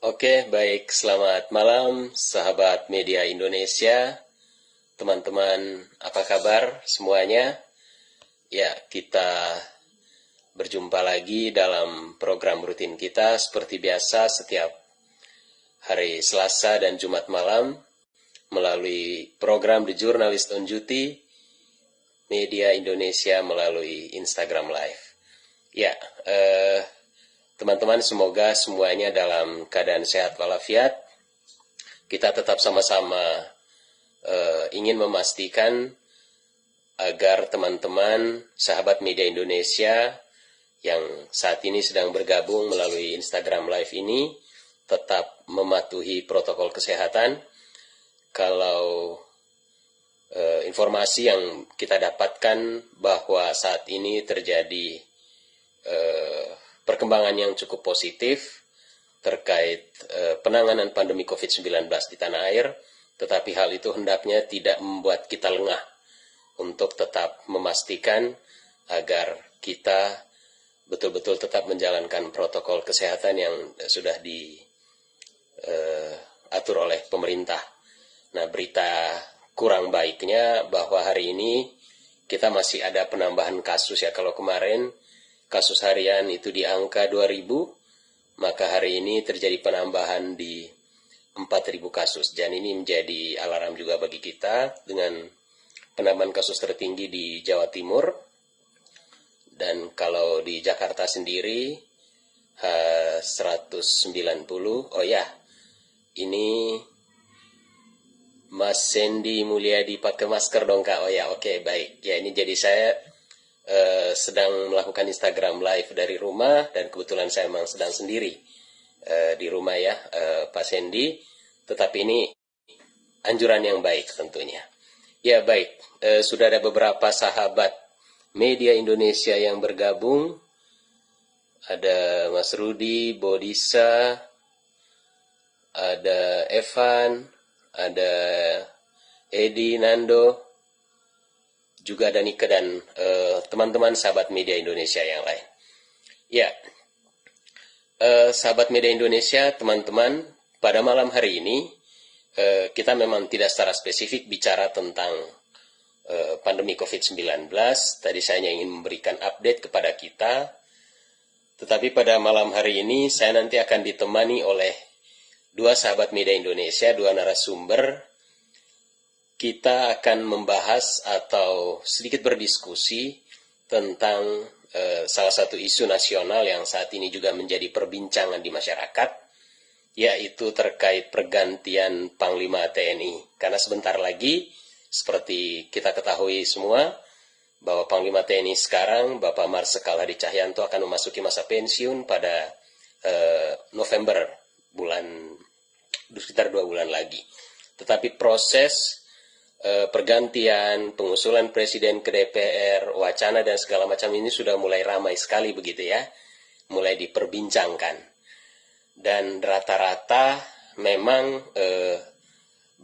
Oke, baik. Selamat malam, sahabat media Indonesia. Teman-teman, apa kabar semuanya? Ya, kita berjumpa lagi dalam program rutin kita seperti biasa setiap hari Selasa dan Jumat malam melalui program The Journalist on Duty Media Indonesia melalui Instagram Live. Ya, teman-teman, semoga semuanya dalam keadaan sehat walafiat. Kita tetap sama-sama ingin memastikan agar teman-teman sahabat media Indonesia yang saat ini sedang bergabung melalui Instagram Live ini tetap mematuhi protokol kesehatan. Kalau informasi yang kita dapatkan bahwa saat ini terjadi perkembangan yang cukup positif terkait penanganan pandemi COVID-19 di tanah air, tetapi hal itu hendaknya tidak membuat kita lengah untuk tetap memastikan agar kita betul-betul tetap menjalankan protokol kesehatan yang sudah diatur oleh pemerintah. Nah, berita kurang baiknya bahwa hari ini kita masih ada penambahan kasus ya. Kalau kemarin kasus harian itu di angka 2.000, maka hari ini terjadi penambahan di 4.000 kasus. Dan ini menjadi alarm juga bagi kita dengan penambahan kasus tertinggi di Jawa Timur. Dan kalau di Jakarta sendiri 190. Oh ya, ini Mas Sandy Mulyadi pakai masker dong Kak. Oh ya, oke, baik. Ya, ini jadi saya sedang melakukan Instagram Live dari rumah dan kebetulan saya memang sedang sendiri di rumah ya, Pak Sandy. Tetapi ini anjuran yang baik tentunya. Ya baik, sudah ada beberapa sahabat media Indonesia yang bergabung. Ada Mas Rudi, Bodisa, ada Evan, ada Edi, Nando, juga ada Nika dan teman-teman sahabat media Indonesia yang lain. Ya, sahabat media Indonesia, teman-teman, pada malam hari ini kita memang tidak secara spesifik bicara tentang pandemi COVID-19. Tadi saya hanya ingin memberikan update kepada kita. Tetapi pada malam hari ini saya nanti akan ditemani oleh dua sahabat media Indonesia, dua narasumber. Kita akan membahas atau sedikit berdiskusi tentang salah satu isu nasional yang saat ini juga menjadi perbincangan di masyarakat, yaitu terkait pergantian Panglima TNI. Karena sebentar lagi, seperti kita ketahui semua, bahwa Panglima TNI sekarang, Bapak Marsikal Hadi Cahyanto, akan memasuki masa pensiun pada November, sekitar 2 bulan lagi. Tetapi proses pergantian, pengusulan presiden ke DPR, wacana dan segala macam ini sudah mulai ramai sekali begitu ya, mulai diperbincangkan. Dan rata-rata memang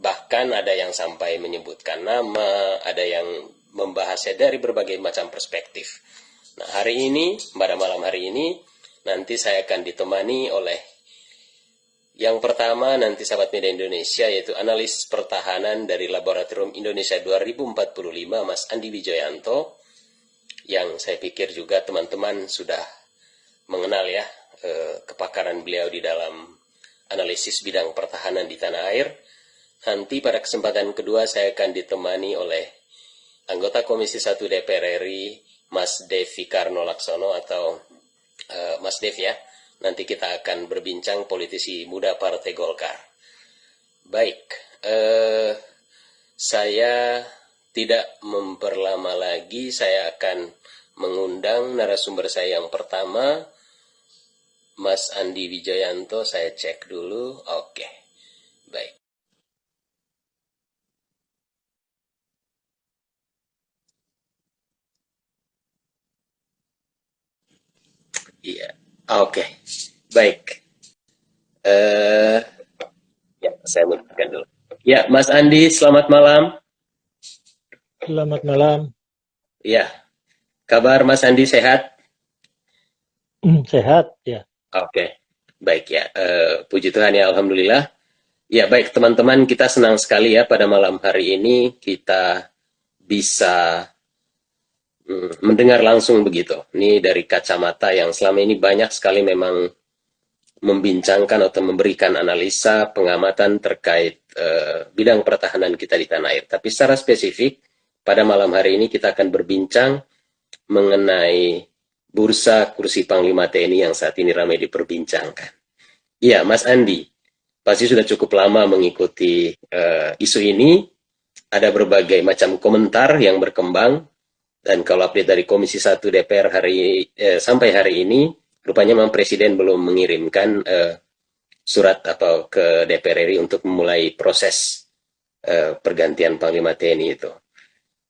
bahkan ada yang sampai menyebutkan nama, ada yang membahasnya dari berbagai macam perspektif. Nah, hari ini, pada malam hari ini, nanti saya akan ditemani oleh yang pertama, nanti sahabat media Indonesia, yaitu analis pertahanan dari Laboratorium Indonesia 2045, Mas Andi Wijoyanto, yang saya pikir juga teman-teman sudah mengenal ya kepakaran beliau di dalam analisis bidang pertahanan di tanah air. Nanti pada kesempatan kedua saya akan ditemani oleh anggota Komisi 1 DPR RI, Mas Dev Vikarno Laksono atau Mas Dev ya. Nanti kita akan berbincang politisi muda Partai Golkar. Baik, saya tidak memperlama lagi, saya akan mengundang narasumber saya yang pertama, Mas Andi Wijoyanto. Saya cek dulu. Oke, baik. Iya, oke, baik. Ya, saya munculkan dulu. Ya, Mas Andi, selamat malam. Selamat malam. Ya, kabar Mas Andi sehat? Sehat ya. Oke. Baik ya, puji Tuhan ya, Alhamdulillah. Ya baik teman-teman, kita senang sekali ya pada malam hari ini kita bisa mendengar langsung begitu. Ini dari kacamata yang selama ini banyak sekali memang membincangkan atau memberikan analisa pengamatan terkait bidang pertahanan kita di tanah air. Tapi secara spesifik, pada malam hari ini kita akan berbincang mengenai bursa kursi Panglima TNI yang saat ini ramai diperbincangkan. Iya, Mas Andi, pasti sudah cukup lama mengikuti isu ini. Ada berbagai macam komentar yang berkembang. Dan kalau update dari Komisi 1 DPR sampai hari ini, rupanya memang Presiden belum mengirimkan surat atau ke DPR RI untuk memulai proses pergantian Panglima TNI itu.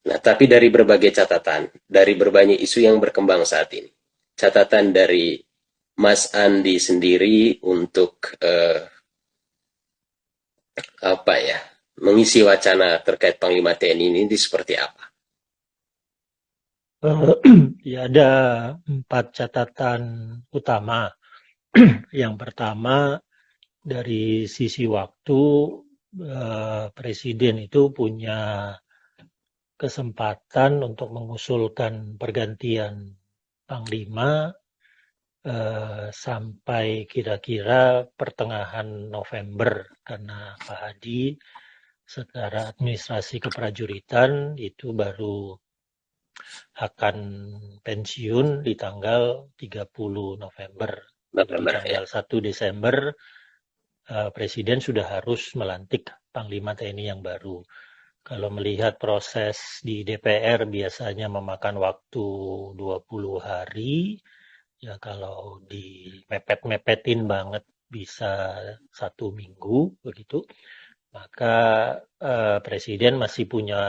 Nah, tapi dari berbagai catatan, dari berbagai isu yang berkembang saat ini, catatan dari Mas Andi sendiri untuk mengisi wacana terkait Panglima TNI ini seperti apa? Ya, ada 4 catatan utama. Yang pertama, dari sisi waktu, Presiden itu punya kesempatan untuk mengusulkan pergantian Panglima sampai kira-kira pertengahan November, karena Pak Hadi secara administrasi keprajuritan itu baru akan pensiun di tanggal 30 November. Jadi tanggal 1 Desember Presiden sudah harus melantik Panglima TNI yang baru. Kalau melihat proses di DPR biasanya memakan waktu 20 hari, ya kalau dimepet-mepetin banget bisa 1 minggu begitu, maka Presiden masih punya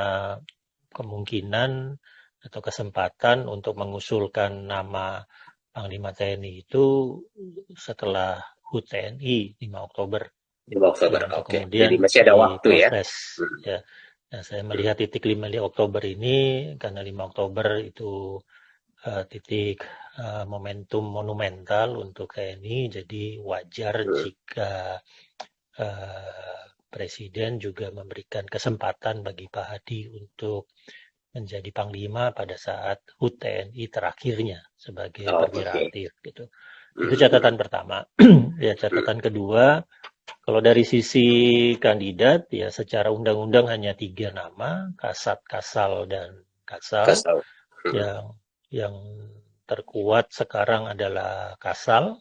kemungkinan atau kesempatan untuk mengusulkan nama Panglima TNI itu setelah HUT TNI 5 Oktober. 5 Oktober, ya, oke. Kemudian Jadi masih ada waktu ya. Ya. Nah, saya melihat titik 5 Oktober ini, karena 5 Oktober itu titik momentum monumental untuk TNI, jadi wajar jika Presiden juga memberikan kesempatan bagi Pak Hadi untuk menjadi Panglima pada saat HUT TNI terakhirnya sebagai perwira aktif gitu. Itu catatan pertama. Ya, catatan kedua, kalau dari sisi kandidat ya secara undang-undang hanya 3 nama, Kasat, Kasal, dan Kasal. Yang terkuat sekarang adalah Kasal.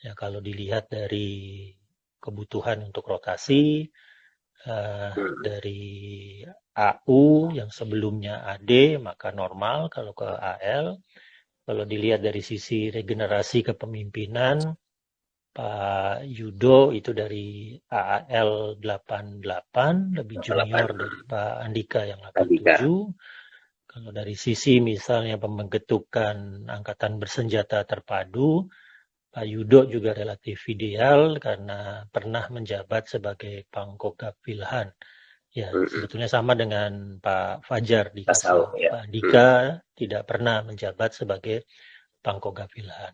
Ya, kalau dilihat dari kebutuhan untuk rotasi, dari AU yang sebelumnya AD maka normal kalau ke AL. Kalau dilihat dari sisi regenerasi kepemimpinan, Pak Yudo itu dari AAL 88, lebih junior dari Pak Andika yang 87. Kalau dari sisi misalnya pembentukan Angkatan Bersenjata Terpadu, Pak Yudo juga relatif ideal karena pernah menjabat sebagai Pangkogap Wilhan. Ya, sebetulnya sama dengan Pak Fajar di Kasal. Pak Andika tidak pernah menjabat sebagai Pangkogap Wilhan.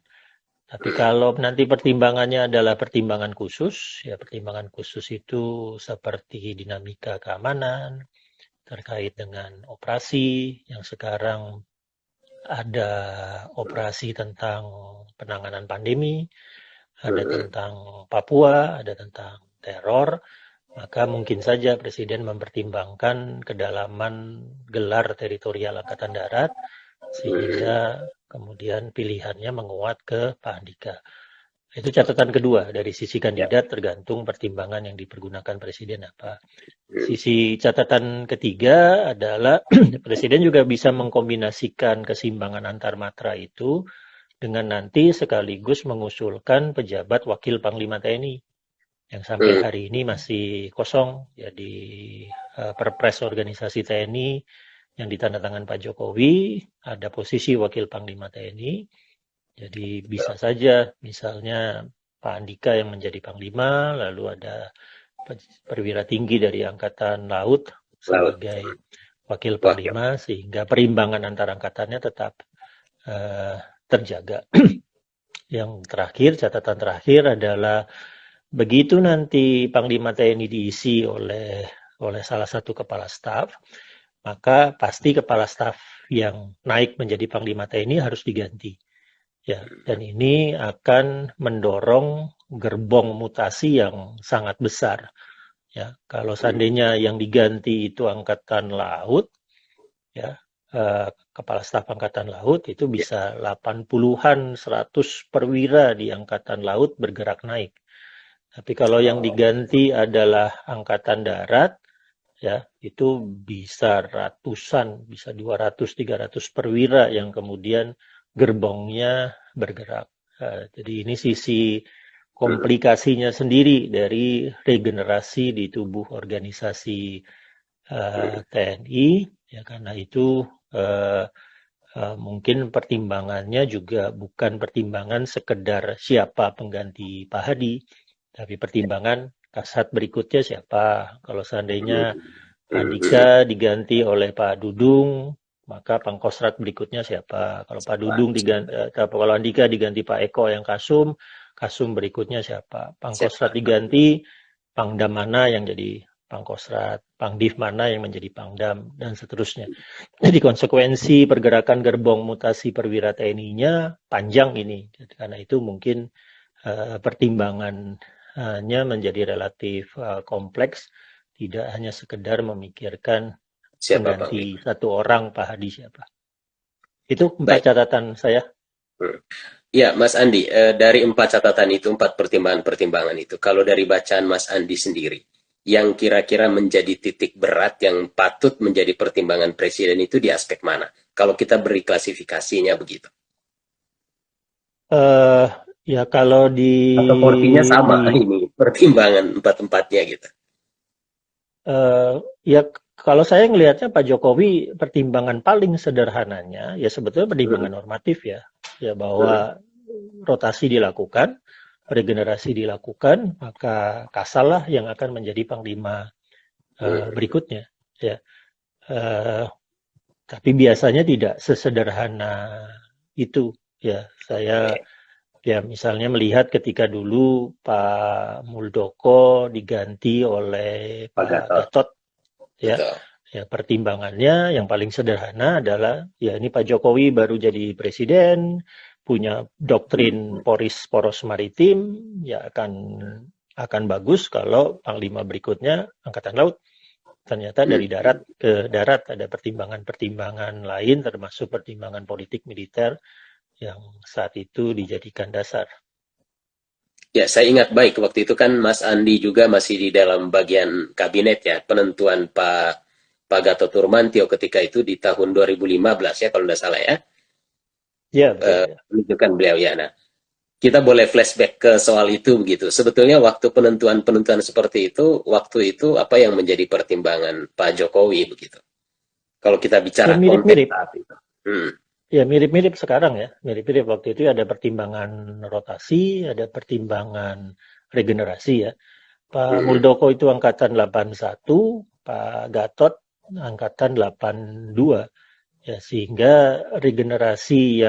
Tapi kalau nanti pertimbangannya adalah pertimbangan khusus, ya pertimbangan khusus itu seperti dinamika keamanan, terkait dengan operasi, yang sekarang ada operasi tentang penanganan pandemi, ada tentang Papua, ada tentang teror, maka mungkin saja Presiden mempertimbangkan kedalaman gelar teritorial Angkatan Darat, sehingga kemudian pilihannya menguat ke Pak Andika. Itu catatan kedua, dari sisi kandidat tergantung pertimbangan yang dipergunakan Presiden apa. Sisi catatan ketiga adalah Presiden juga bisa mengkombinasikan keseimbangan antar matra itu dengan nanti sekaligus mengusulkan pejabat wakil Panglima TNI yang sampai hari ini masih kosong. Jadi Perpres organisasi TNI yang ditandatangan Pak Jokowi ada posisi wakil Panglima TNI. Jadi bisa saja misalnya Pak Andika yang menjadi Panglima, lalu ada perwira tinggi dari Angkatan Laut sebagai wakil Panglima, sehingga perimbangan antar angkatannya tetap terjaga. yang terakhir, catatan terakhir adalah begitu nanti Panglima TNI diisi oleh salah satu kepala staf, maka pasti kepala staf yang naik menjadi Panglima TNI harus diganti. Ya, dan ini akan mendorong gerbong mutasi yang sangat besar. Ya, kalau seandainya yang diganti itu angkatan laut, ya, kepala staf angkatan laut itu bisa 80-an, 100 perwira di angkatan laut bergerak naik. Tapi kalau yang diganti adalah angkatan darat, ya, itu bisa ratusan, bisa 200, 300 perwira yang kemudian gerbongnya bergerak. Jadi ini sisi komplikasinya sendiri dari regenerasi di tubuh organisasi TNI, ya karena itu mungkin pertimbangannya juga bukan pertimbangan sekedar siapa pengganti Pak Hadi, tapi pertimbangan kasat berikutnya siapa. Kalau seandainya Andika diganti oleh Pak Dudung, maka Pangkostrat berikutnya siapa? Kalau Pak Dudung kalau Andika diganti Pak Eko yang Kasum, Kasum berikutnya siapa? Pangkostrat diganti, Pangdam mana yang jadi Pangkostrat, Pangdiv mana yang menjadi Pangdam, dan seterusnya. Jadi konsekuensi pergerakan gerbong mutasi perwira TNI-nya panjang ini. Karena itu mungkin pertimbangannya menjadi relatif kompleks, tidak hanya sekedar memikirkan Siapa pengganti Panglima? satu orang Pak Hadi siapa. Itu 4 Baik. catatan saya. Ya, Mas Andi, dari 4 catatan itu, 4 pertimbangan-pertimbangan itu, kalau dari bacaan Mas Andi sendiri, yang kira-kira menjadi titik berat yang patut menjadi pertimbangan Presiden itu di aspek mana? Kalau kita beri klasifikasinya begitu. Eh ya kalau Atau porsinya sama di ini, pertimbangan empat-empatnya gitu. eh ya kalau saya ngelihatnya Pak Jokowi pertimbangan paling sederhananya ya sebetulnya pertimbangan normatif ya. Ya bahwa rotasi dilakukan, regenerasi dilakukan, maka Kasal yang akan menjadi panglima berikutnya. Ya, tapi biasanya tidak sesederhana itu. Ya, saya ya misalnya melihat ketika dulu Pak Muldoko diganti oleh Pak Pak Gatot. Gatot, ya. Betul. Ya, pertimbangannya yang paling sederhana adalah ya ini Pak Jokowi baru jadi presiden, punya doktrin poros maritim, ya akan bagus kalau panglima berikutnya angkatan laut. Ternyata dari darat ke darat ada pertimbangan-pertimbangan lain termasuk pertimbangan politik militer yang saat itu dijadikan dasar. Ya, saya ingat baik waktu itu kan Mas Andi juga masih di dalam bagian kabinet ya, penentuan Pak Gatot Nurmantio ketika itu di tahun 2015 ya kalau tidak salah ya, Ya, betul ya. penunjukan beliau ya. Nah, kita boleh flashback ke soal itu begitu. Sebetulnya waktu penentuan-penentuan seperti itu, waktu itu apa yang menjadi pertimbangan Pak Jokowi begitu. Kalau kita Ya bicara konteks mirip-mirip. saat itu. Hmm. Ya mirip-mirip sekarang ya. Mirip-mirip waktu itu ada pertimbangan rotasi, ada pertimbangan regenerasi ya. Pak Muldoko itu angkatan 81, Pak Gatot angkatan 82. Ya, sehingga regenerasi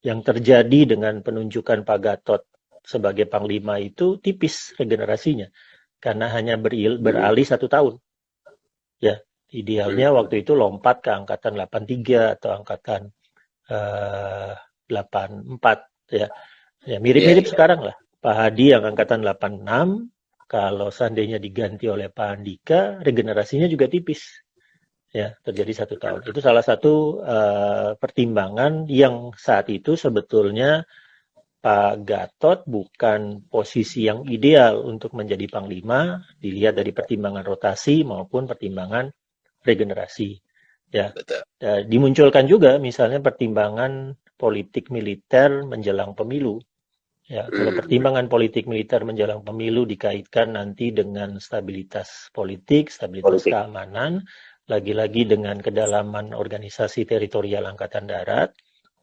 yang terjadi dengan penunjukan Pak Gatot sebagai panglima itu tipis regenerasinya karena hanya beralih 1 tahun. Ya, idealnya waktu itu lompat ke angkatan 83 atau angkatan 84 ya. Ya Ya, mirip-mirip ya. sekarang lah. Pak Hadi yang angkatan 86, kalau seandainya diganti oleh Pak Andika, regenerasinya juga tipis. Ya, terjadi 1 tahun. Itu salah satu pertimbangan yang saat itu sebetulnya Pak Gatot bukan posisi yang ideal untuk menjadi panglima, dilihat dari pertimbangan rotasi maupun pertimbangan regenerasi. Ya, Betul. dimunculkan juga misalnya pertimbangan politik militer menjelang pemilu. Ya, kalau pertimbangan politik militer menjelang pemilu dikaitkan nanti dengan stabilitas politik, stabilitas Politik. keamanan, lagi-lagi dengan kedalaman organisasi teritorial Angkatan Darat,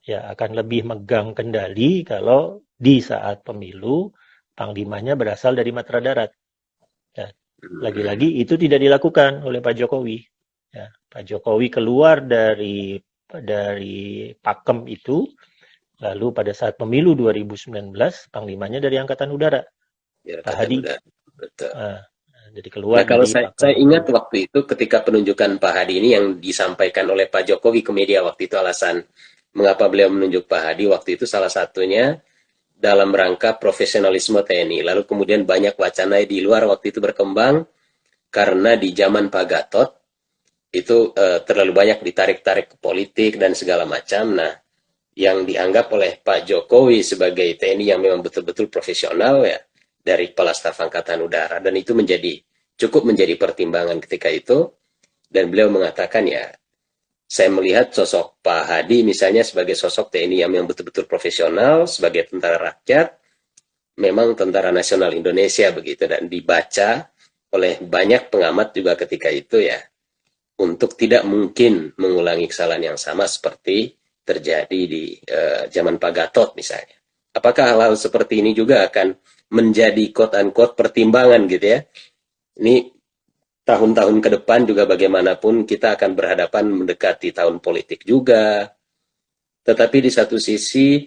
ya akan lebih megang kendali kalau di saat pemilu panglimanya berasal dari Matra Darat. Ya, lagi-lagi itu tidak dilakukan oleh Pak Jokowi. Ya, Pak Jokowi keluar dari pakem itu Lalu pada saat pemilu 2019, Panglimanya dari Angkatan Udara, Ya, Pak kata Hadi. udah. Betul. Nah, jadi Nah, keluar kalau jadi saya Pakal ingat 2. waktu itu ketika penunjukan Pak Hadi ini yang disampaikan oleh Pak Jokowi ke media waktu itu alasan mengapa beliau menunjuk Pak Hadi waktu itu salah satunya dalam rangka profesionalisme TNI. Lalu kemudian banyak wacana di luar waktu itu berkembang karena di zaman Pak Gatot itu terlalu banyak ditarik-tarik ke politik dan segala macam. Nah, yang dianggap oleh Pak Jokowi sebagai TNI yang memang betul-betul profesional ya dari Kepala Staf Angkatan Udara dan itu cukup menjadi pertimbangan ketika itu dan beliau mengatakan ya saya melihat sosok Pak Hadi misalnya sebagai sosok TNI yang betul-betul profesional sebagai tentara rakyat memang tentara nasional Indonesia begitu dan dibaca oleh banyak pengamat juga ketika itu ya untuk tidak mungkin mengulangi kesalahan yang sama seperti terjadi di zaman Pak Gatot misalnya. Apakah hal-hal seperti ini juga akan menjadi quote-unquote pertimbangan gitu ya? Ini tahun-tahun ke depan juga bagaimanapun kita akan berhadapan mendekati tahun politik juga. Tetapi di satu sisi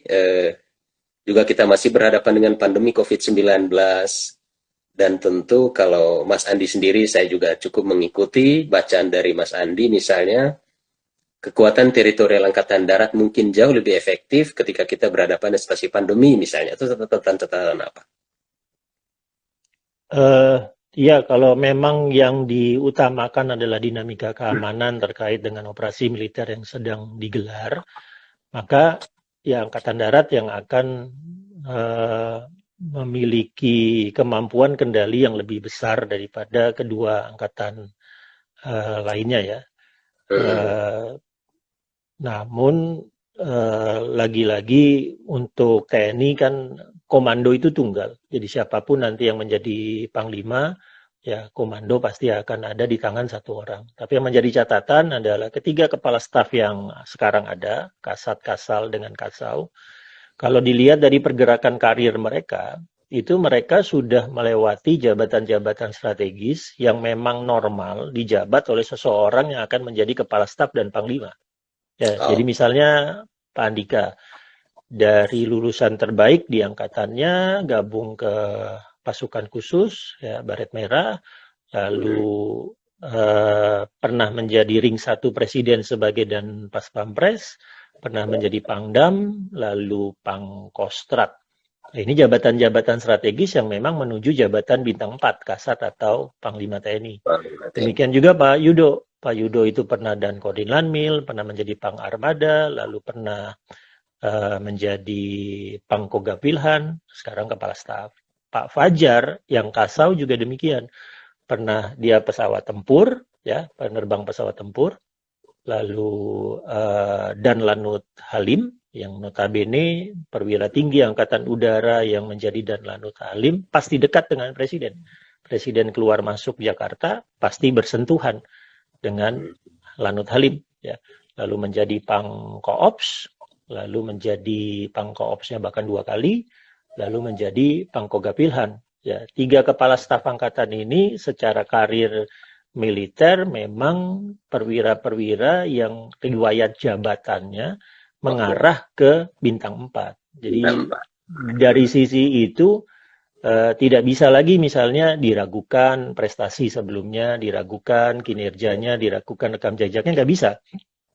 juga kita masih berhadapan dengan pandemi COVID-19. Dan tentu kalau Mas Andi sendiri saya juga cukup mengikuti bacaan dari Mas Andi misalnya kekuatan teritorial Angkatan Darat mungkin jauh lebih efektif ketika kita berhadapan dengan situasi pandemi misalnya. Itu catatan apa? Eh, ya, kalau memang yang diutamakan adalah dinamika keamanan terkait dengan operasi militer yang sedang digelar, maka ya Angkatan Darat yang akan eh, memiliki kemampuan kendali yang lebih besar daripada kedua angkatan lainnya ya. Eh, Namun lagi-lagi untuk TNI kan komando itu tunggal. Jadi siapapun nanti yang menjadi panglima, ya komando pasti akan ada di tangan satu orang. Tapi yang menjadi catatan adalah ketiga kepala staf yang sekarang ada, Kasat, Kasal, dengan Kasau, kalau dilihat dari pergerakan karir mereka, itu mereka sudah melewati jabatan-jabatan strategis yang memang normal dijabat oleh seseorang yang akan menjadi kepala staf dan panglima. Ya, jadi Oh, misalnya Pak Andika dari lulusan terbaik di angkatannya gabung ke pasukan khusus ya Baret Merah, lalu pernah menjadi ring satu presiden sebagai dan pas pampres, pernah menjadi pangdam, lalu pangkostrat. Nah, ini jabatan-jabatan strategis yang memang menuju jabatan bintang 4 Kasat atau Panglima TNI. Demikian juga Pak Yudo. Pak Yudo itu pernah dan Kodim Lanmil, pernah menjadi Pang Armada, lalu pernah menjadi Pangkoga Wilhan, sekarang Kepala Staf. Pak Fajar yang Kasau juga demikian. Pernah dia pesawat tempur, ya, penerbang pesawat tempur, lalu dan Lanut Halim, yang notabene perwira tinggi Angkatan Udara yang menjadi dan Lanut Halim, pasti dekat dengan Presiden. Presiden keluar masuk Jakarta, pasti bersentuhan dengan Lanut Halim, ya. Lalu menjadi Pangkoops, lalu menjadi Pangkoopsnya bahkan 2 kali, lalu menjadi Pangkogapilhan. Ya, 3 kepala staf angkatan ini secara karir militer memang perwira-perwira yang riwayat jabatannya oke. mengarah ke bintang 4. Jadi Nambah. dari sisi itu tidak bisa lagi misalnya diragukan prestasi sebelumnya, diragukan kinerjanya, diragukan rekam jejaknya, nggak bisa.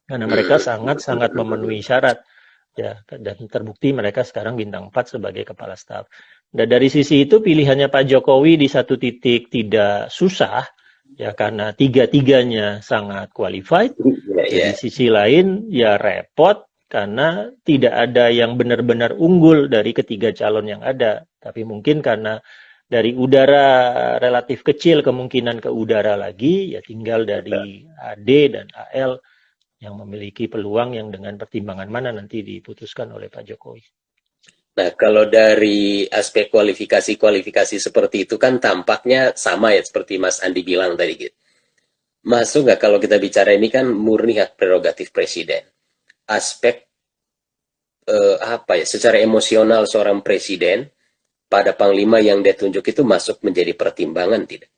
Karena mereka sangat-sangat memenuhi syarat. Ya, dan terbukti mereka sekarang bintang 4 sebagai kepala staf. Dan dari sisi itu pilihannya Pak Jokowi di satu titik tidak susah, ya karena tiga-tiganya sangat qualified. Ya, Ya ya. di sisi lain ya repot karena tidak ada yang benar-benar unggul dari ketiga calon yang ada. Tapi mungkin karena dari udara relatif kecil kemungkinan ke udara lagi, ya tinggal dari AD dan AL yang memiliki peluang yang dengan pertimbangan mana nanti diputuskan oleh Pak Jokowi. Nah, kalau dari aspek kualifikasi-kualifikasi seperti itu kan tampaknya sama ya seperti Mas Andi bilang tadi gitu. Masuk nggak kalau kita bicara ini kan murni hak prerogatif presiden. Aspek apa ya, secara emosional seorang presiden pada panglima yang dia tunjuk itu masuk menjadi pertimbangan tidak?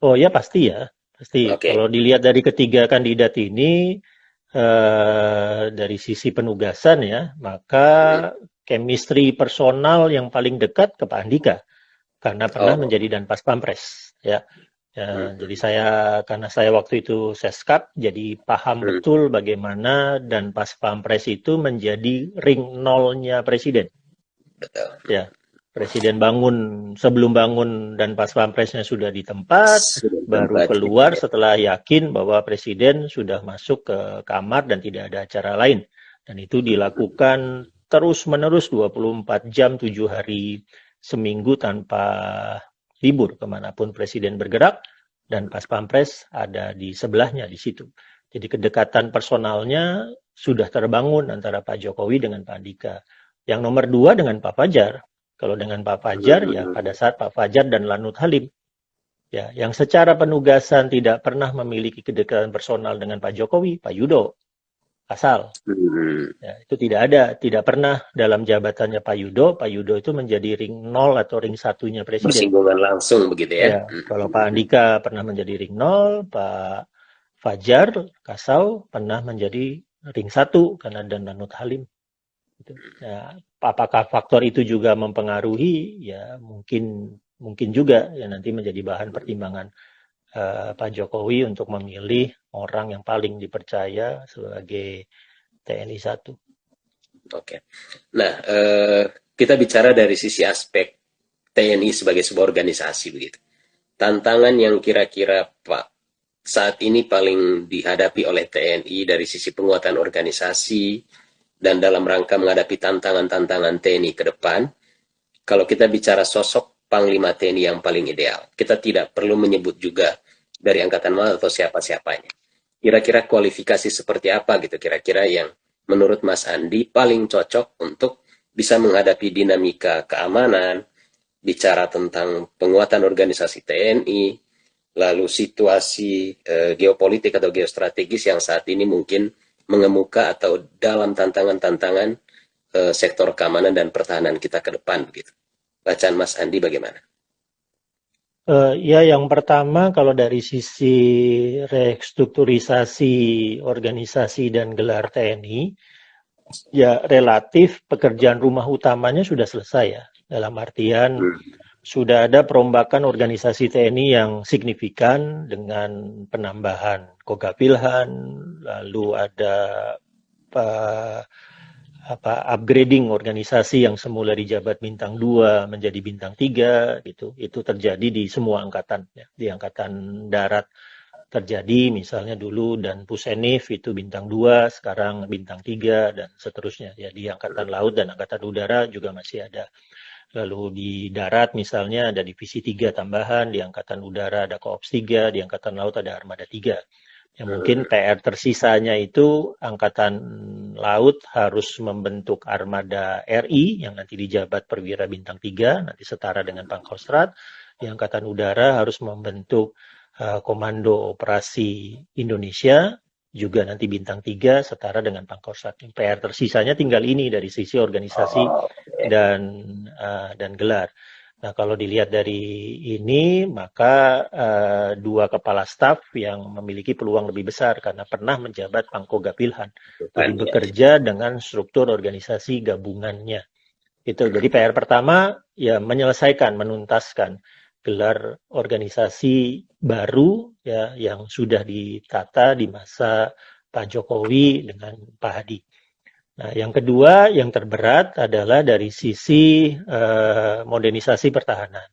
Oh ya pasti ya, pasti. Oke. Kalau dilihat dari ketiga kandidat ini, dari sisi penugasan ya, maka Hmm. chemistry personal yang paling dekat ke Pak Andika karena pernah Oh. menjadi Danpas Pampres ya. Ya, jadi Hmm. karena saya waktu itu Seskap, jadi paham Hmm. betul bagaimana Danpas Pampres itu menjadi ring nolnya presiden. Betul. Ya, presiden bangun, sebelum bangun dan pas pampresnya sudah di tempat, Sudah baru tempat keluar gitu ya. setelah yakin bahwa presiden sudah masuk ke kamar dan tidak ada acara lain. Dan itu Hmm. dilakukan terus-menerus 24 jam, 7 hari seminggu tanpa libur kemanapun presiden bergerak dan pas pampres ada di sebelahnya di situ. Jadi kedekatan personalnya sudah terbangun antara Pak Jokowi dengan Pak Andika. Yang nomor dua dengan Pak Fajar. Kalau dengan Pak Fajar, ya pada Hmm. saat Pak Fajar dan Lanut Halim. Ya, yang secara penugasan tidak pernah memiliki kedekatan personal dengan Pak Jokowi, Pak Yudo, asal. Hmm. Ya, itu tidak ada, tidak pernah dalam jabatannya Pak Yudo itu menjadi ring nol atau ring satunya presiden. Bersinggungan langsung begitu ya. Ya, kalau Pak Andika pernah menjadi ring nol, Pak Fajar, Kasau pernah menjadi ring satu karena dan Lanut Halim. Gitu. Nah, apakah faktor itu juga mempengaruhi? Ya, mungkin mungkin juga ya nanti menjadi bahan pertimbangan Pak Jokowi untuk memilih orang yang paling dipercaya sebagai TNI 1. Oke. Nah, kita bicara dari sisi aspek TNI sebagai sebuah organisasi begitu. Tantangan yang kira-kira Pak saat ini paling dihadapi oleh TNI dari sisi penguatan organisasi dan dalam rangka menghadapi tantangan-tantangan TNI ke depan, kalau kita bicara sosok Panglima TNI yang paling ideal, kita tidak perlu menyebut juga dari Angkatan Laut atau siapa-siapanya. Kira-kira kualifikasi seperti apa gitu kira-kira yang menurut Mas Andi paling cocok untuk bisa menghadapi dinamika keamanan, bicara tentang penguatan organisasi TNI, lalu situasi geopolitik atau geostrategis yang saat ini mungkin mengemuka atau dalam tantangan-tantangan sektor keamanan dan pertahanan kita ke depan begitu. Bacaan Mas Andi bagaimana? Ya, yang pertama kalau dari sisi restrukturisasi organisasi dan gelar TNI, ya relatif pekerjaan rumah utamanya sudah selesai ya. Dalam artian Hmm. sudah ada perombakan organisasi TNI yang signifikan dengan penambahan Kogapilhan, lalu ada uh, upgrading organisasi yang semula di jabat bintang 2 menjadi bintang 3 gitu. Itu terjadi di semua angkatan ya. Di angkatan darat terjadi misalnya dulu dan Pusenif itu bintang 2, sekarang bintang 3 dan seterusnya ya. Di angkatan laut dan angkatan udara juga masih ada. Lalu di darat misalnya ada divisi 3 tambahan, di angkatan udara ada Koops 3, di angkatan laut ada Armada 3. Ya mungkin PR tersisanya itu angkatan laut harus membentuk armada RI yang nanti dijabat perwira bintang 3, nanti setara dengan Pangkostrat. Di angkatan udara harus membentuk Komando Operasi Indonesia, juga nanti bintang 3 setara dengan Pangkostrat. PR tersisanya tinggal ini dari sisi organisasi Oh, okay. dan gelar. Nah, kalau dilihat dari ini, maka dua kepala staf yang memiliki peluang lebih besar karena pernah menjabat Pangko Gapilhan. Jadi Depan ya. bekerja dengan struktur organisasi gabungannya. Itu. Jadi PR pertama ya menyelesaikan, menuntaskan gelar organisasi baru ya yang sudah ditata di masa Pak Jokowi dengan Pak Hadi. Nah, yang kedua, yang terberat adalah dari sisi modernisasi pertahanan.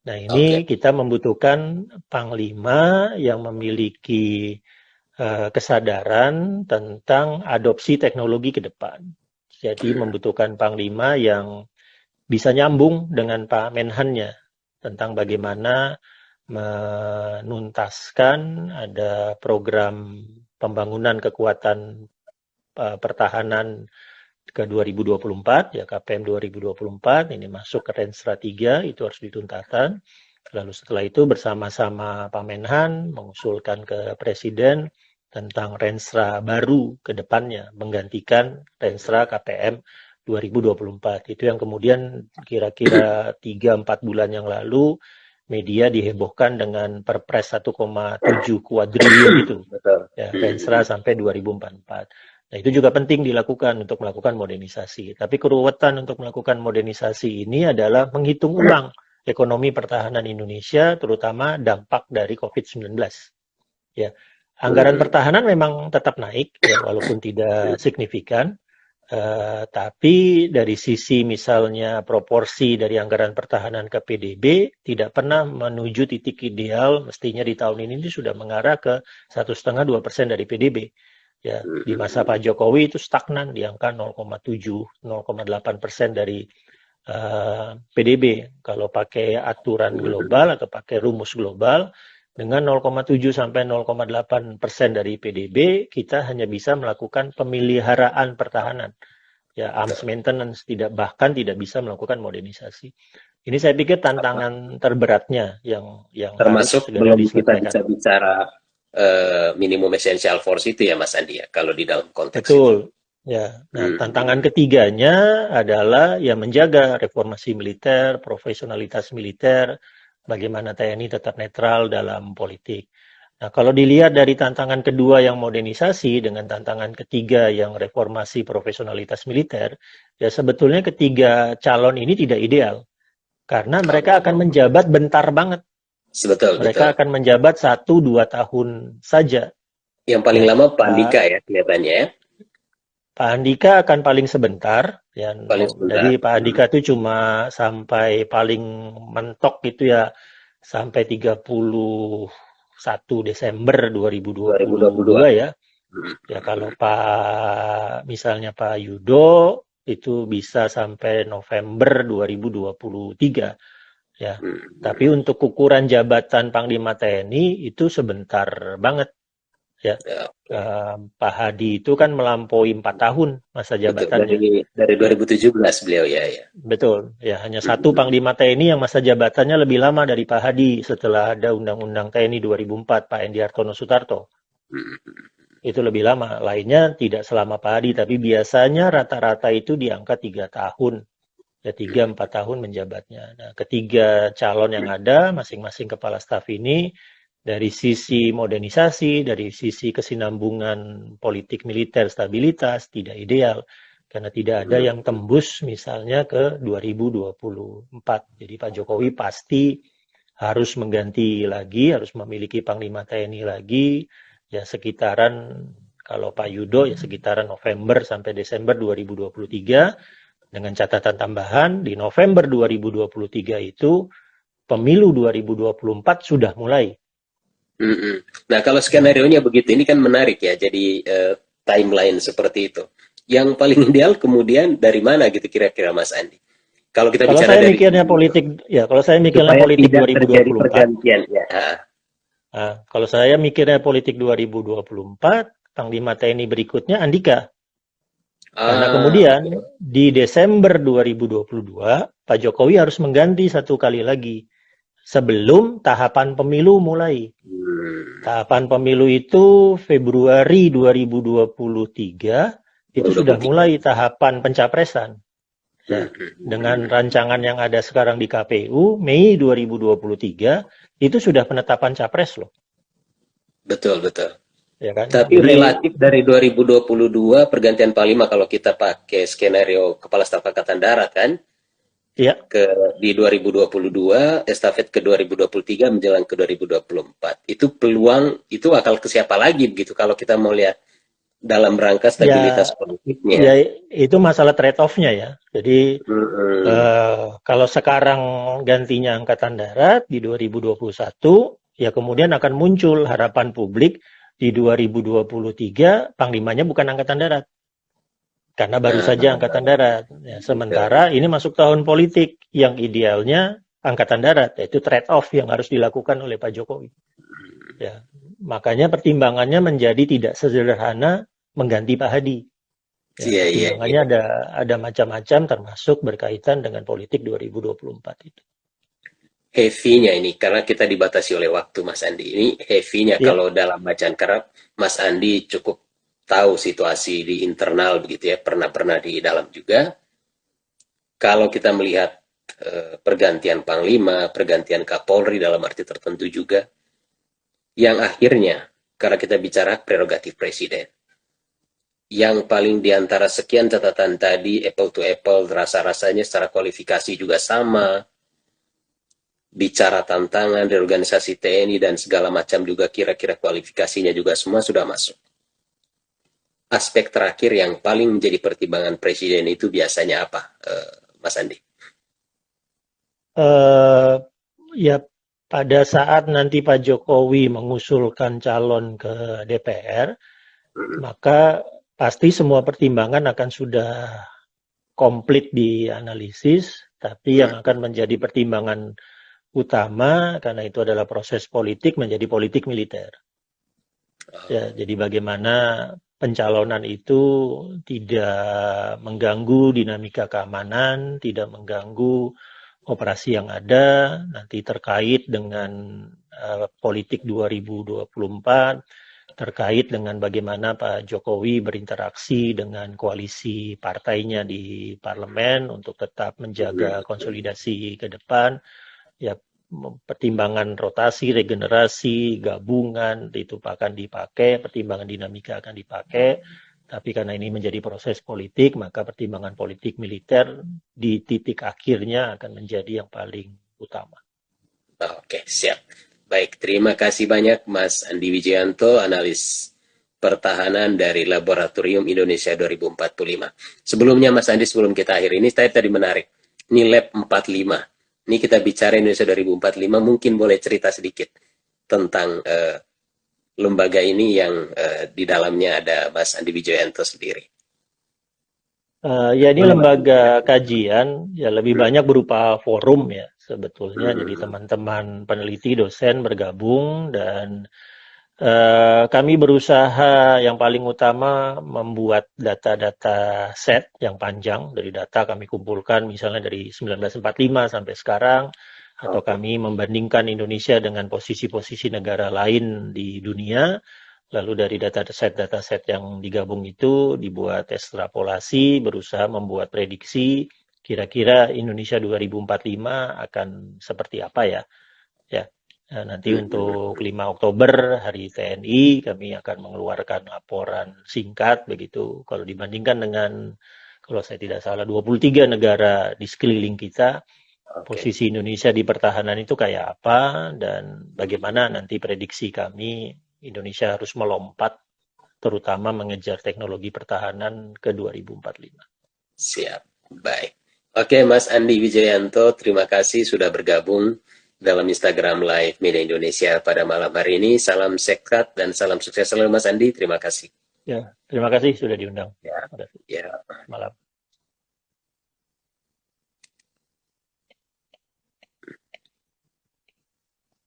Nah, ini Oke. kita membutuhkan panglima yang memiliki kesadaran tentang adopsi teknologi ke depan. Jadi membutuhkan panglima yang bisa nyambung dengan Pak Menhannya tentang bagaimana menuntaskan ada program pembangunan kekuatan pertahanan ke 2024 ya KPM 2024 ini masuk ke Renstra 3 itu harus dituntaskan. Lalu setelah itu bersama-sama Pak Menhan mengusulkan ke Presiden tentang Renstra baru ke depannya menggantikan Renstra KPM 2024. Itu yang kemudian kira-kira 3-4 bulan yang lalu media dihebohkan dengan Perpres 1,7 kuadriliun itu, Betul. ya, Renstra sampai 2044. Nah, itu juga penting dilakukan untuk melakukan modernisasi. Tapi keruwetan untuk melakukan modernisasi ini adalah menghitung ulang ekonomi pertahanan Indonesia, terutama dampak dari COVID-19. Ya, anggaran pertahanan memang tetap naik, ya, walaupun tidak signifikan. Tapi dari sisi misalnya proporsi dari anggaran pertahanan ke PDB tidak pernah menuju titik ideal. Mestinya di tahun ini sudah mengarah ke 1,5-2% dari PDB. Ya, di masa Pak Jokowi itu stagnan di angka 0,7-0,8% dari PDB. Kalau pakai aturan global atau pakai rumus global, dengan 0,7 sampai 0,8% dari PDB, kita hanya bisa melakukan pemeliharaan pertahanan. Ya, arms maintenance, bahkan tidak bisa melakukan modernisasi. Ini saya pikir tantangan terberatnya yang harus Termasuk segera belum kita diselesaikan. bisa bicara minimum essential force itu ya Mas Andi ya, kalau di dalam konteks itu. Betul. Ya, nah tantangan ketiganya adalah ya menjaga reformasi militer, profesionalitas militer, bagaimana TNI tetap netral dalam politik. Nah, kalau dilihat dari tantangan kedua yang modernisasi dengan tantangan ketiga yang reformasi profesionalitas militer, ya sebetulnya ketiga calon ini tidak ideal karena mereka akan menjabat bentar banget. Betul, betul. Mereka akan menjabat 1-2 tahun saja. Yang paling Ya, lama Pak Andika ya kelihatannya ya. Pak Andika akan paling sebentar, ya. Paling sebentar. Jadi Pak Andika itu cuma sampai paling mentok itu ya sampai 31 Desember 2022 ya. Ya kalau misalnya Pak Yudo itu bisa sampai November 2023 ya. Tapi untuk ukuran jabatan Panglima TNI itu sebentar banget ya. Pak Hadi itu kan melampaui 4 tahun masa jabatannya. Betul, dari 2017 beliau ya. Betul, ya hanya satu Panglima TNI yang masa jabatannya lebih lama dari Pak Hadi setelah ada Undang-Undang TNI 2004, Pak Endi Hartono Sutarto. Itu lebih lama, lainnya tidak selama Pak Hadi, tapi biasanya rata-rata itu di angka 3 tahun. Ya 3-4 tahun menjabatnya. Nah, ketiga calon yang ada, masing-masing kepala staf ini, dari sisi modernisasi, dari sisi kesinambungan politik militer stabilitas tidak ideal karena tidak ada yang tembus misalnya ke 2024. Jadi Pak Jokowi pasti harus mengganti lagi, harus memiliki Panglima TNI lagi ya sekitaran kalau Pak Yudo ya sekitaran November sampai Desember 2023 dengan catatan tambahan di November 2023 itu pemilu 2024 sudah mulai. Nah, kalau skenario-nya begitu, ini kan menarik ya. Jadi timeline seperti itu. Yang paling ideal kemudian dari mana gitu kira-kira Mas Andi? Kalau kita Kalau bicara saya dari mikirnya politik, ya kalau saya mikirnya supaya politik tidak terjadi 2024, pergantian ya. kalau saya mikirnya politik 2024, Panglima TNI berikutnya Andika. Karena kemudian di Desember 2022, Pak Jokowi harus mengganti satu kali lagi sebelum tahapan pemilu mulai. Tahapan pemilu itu Februari 2023 itu sudah mulai tahapan pencapresan. Ya, dengan rancangan yang ada sekarang di KPU, Mei 2023 itu sudah penetapan capres loh. Betul, betul. Ya kan? Tapi relatif dari 2022 pergantian Panglima kalau kita pakai skenario Kepala Staf Angkatan Darat kan, ya. di 2022, estafet ke 2023 menjelang ke 2024. Itu peluang, itu akal ke siapa lagi begitu kalau kita mau lihat dalam rangka stabilitas politiknya. Ya, itu masalah trade-off-nya ya. Jadi kalau sekarang gantinya Angkatan Darat di 2021, ya kemudian akan muncul harapan publik di 2023 Panglimanya bukan Angkatan Darat. Karena baru saja Angkatan Darat. Ya, sementara ini masuk tahun politik yang idealnya Angkatan Darat, yaitu trade-off yang harus dilakukan oleh Pak Jokowi. Ya, makanya pertimbangannya menjadi tidak sederhana mengganti Pak Hadi. Ya, pertimbangannya ada macam-macam termasuk berkaitan dengan politik 2024 itu. Heavy-nya ini, karena kita dibatasi oleh waktu Mas Andi. Ini heavy-nya kalau dalam bacaan, karena Mas Andi cukup tahu situasi di internal begitu ya, pernah di dalam juga. Kalau kita melihat pergantian Panglima, pergantian Kapolri dalam arti tertentu juga, yang akhirnya, karena kita bicara prerogatif presiden, yang paling diantara sekian catatan tadi, apple to apple, rasa-rasanya secara kualifikasi juga sama, bicara tantangan, reorganisasi TNI dan segala macam juga kira-kira kualifikasinya juga semua sudah masuk. Aspek terakhir yang paling menjadi pertimbangan presiden itu biasanya apa, Mas Andi? Eh, ya pada saat nanti Pak Jokowi mengusulkan calon ke DPR, maka pasti semua pertimbangan akan sudah komplit dianalisis, tapi yang akan menjadi pertimbangan utama karena itu adalah proses politik menjadi politik militer. Ya, jadi bagaimana pencalonan itu tidak mengganggu dinamika keamanan, tidak mengganggu operasi yang ada, nanti terkait dengan politik 2024, terkait dengan bagaimana Pak Jokowi berinteraksi dengan koalisi partainya di parlemen untuk tetap menjaga konsolidasi ke depan. Ya, pertimbangan rotasi, regenerasi, gabungan itu akan dipakai, pertimbangan dinamika akan dipakai. Tapi karena ini menjadi proses politik, maka pertimbangan politik militer di titik akhirnya akan menjadi yang paling utama. Oke, siap. Baik, terima kasih banyak Mas Andi Wijayanto, analis pertahanan dari Laboratorium Indonesia 2045. Sebelumnya Mas Andi, sebelum kita akhir ini, saya tadi menarik. Ini Lab 45. Ini kita bicara Indonesia 2045, mungkin boleh cerita sedikit tentang lembaga ini yang di dalamnya ada Mas Andi Wijayanto sendiri. Ya ini lembaga kajian, ya lebih banyak berupa forum ya sebetulnya. Jadi teman-teman peneliti, dosen bergabung dan kami berusaha yang paling utama membuat data-data set yang panjang dari data kami kumpulkan misalnya dari 1945 sampai sekarang, atau kami membandingkan Indonesia dengan posisi-posisi negara lain di dunia. Lalu dari data set yang digabung itu dibuat ekstrapolasi, berusaha membuat prediksi kira-kira Indonesia 2045 akan seperti apa ya. Ya, nanti untuk 5 Oktober Hari TNI kami akan mengeluarkan laporan singkat begitu. Kalau dibandingkan dengan, kalau saya tidak salah, 23 negara di sekeliling kita, posisi Indonesia di pertahanan itu kayak apa dan bagaimana nanti prediksi kami Indonesia harus melompat terutama mengejar teknologi pertahanan ke 2045. Siap, baik. Oke, Mas Andi Wijayanto, terima kasih sudah bergabung dalam Instagram Live Media Indonesia pada malam hari ini. Salam sehat dan salam sukses selalu Mas Andi, terima kasih. Ya, terima kasih sudah diundang. Ya, Terima kasih. ya. Malam.